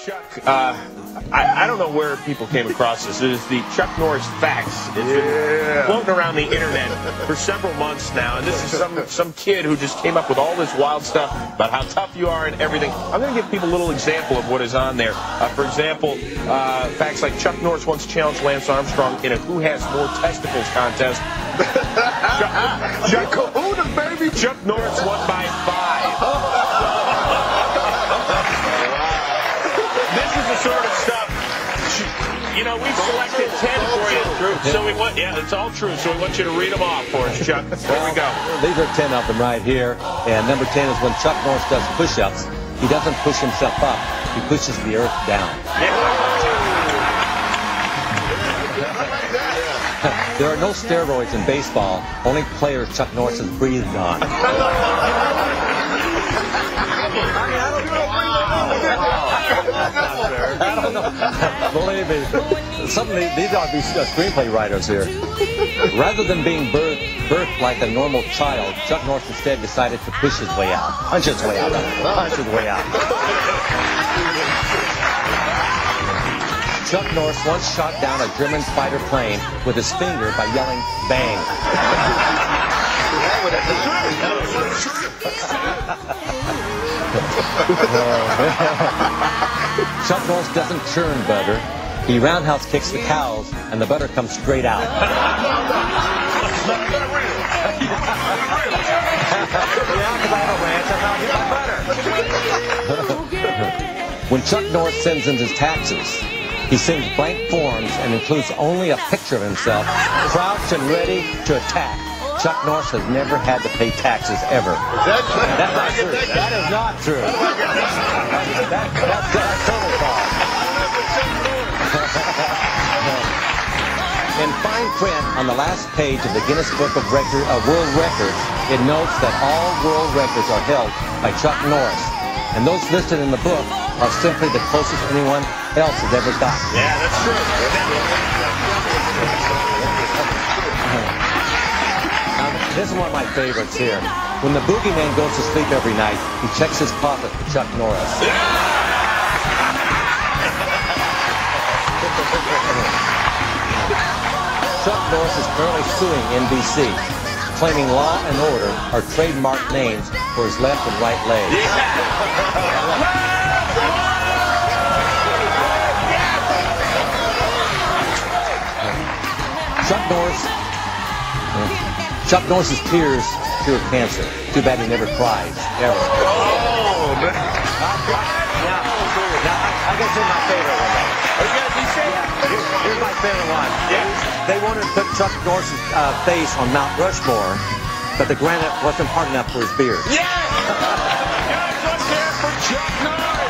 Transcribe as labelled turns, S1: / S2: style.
S1: Chuck, I don't know where people came across this. It is the Chuck Norris facts. It's been floating around the internet for several months now, and this is some kid who just came up with all this wild stuff about how tough you are and everything. I'm going to give people a little example of what is on there. For example, facts like Chuck Norris once challenged Lance Armstrong in a Who Has More Testicles contest. Chuck Norris won by 5. This is the sort of stuff, you know, we've selected 10 for you. So we want, it's all true. So we want you to read them off for us, Chuck. There we go.
S2: These are 10 of them right here. And number 10 is when Chuck Norris does push-ups, he doesn't push himself up. He pushes the earth down. There are no steroids in baseball. Only players Chuck Norris has breathed on. I don't know. Believe me, some of these ought to be screenplay writers here. Rather than being birthed like a normal child, Chuck Norris instead decided to push his way out. Punch his way out. Punch his way out. Chuck Norris once shot down a German fighter plane with his finger by yelling, "Bang." Chuck Norris doesn't churn butter. He roundhouse kicks the cows, and the butter comes straight out. When Chuck Norris sends in his taxes, he sends blank forms and includes only a picture of himself, crouched and ready to attack. Chuck Norris has never had to pay taxes ever. That's not true. That is not true. That's total fraud. In fine print on the last page of the Guinness Book of World Records, it notes that all world records are held by Chuck Norris, and those listed in the book are simply the closest anyone else has ever gotten.
S1: Yeah, that's true.
S2: This is one of my favorites here. When the boogeyman goes to sleep every night, he checks his pocket for Chuck Norris. Chuck Norris is currently suing NBC, claiming Law and Order are trademark names for his left and right legs. Chuck Norris's tears cure cancer. Too bad he never cries, ever.
S1: Oh, man.
S2: Now, I guess here's my favorite one, though. Here's my favorite one. They wanted to put Chuck Norris's face on Mount Rushmore, but the granite wasn't hard enough for his beard.
S1: Yeah! Guys, let's hear it for Chuck Norris.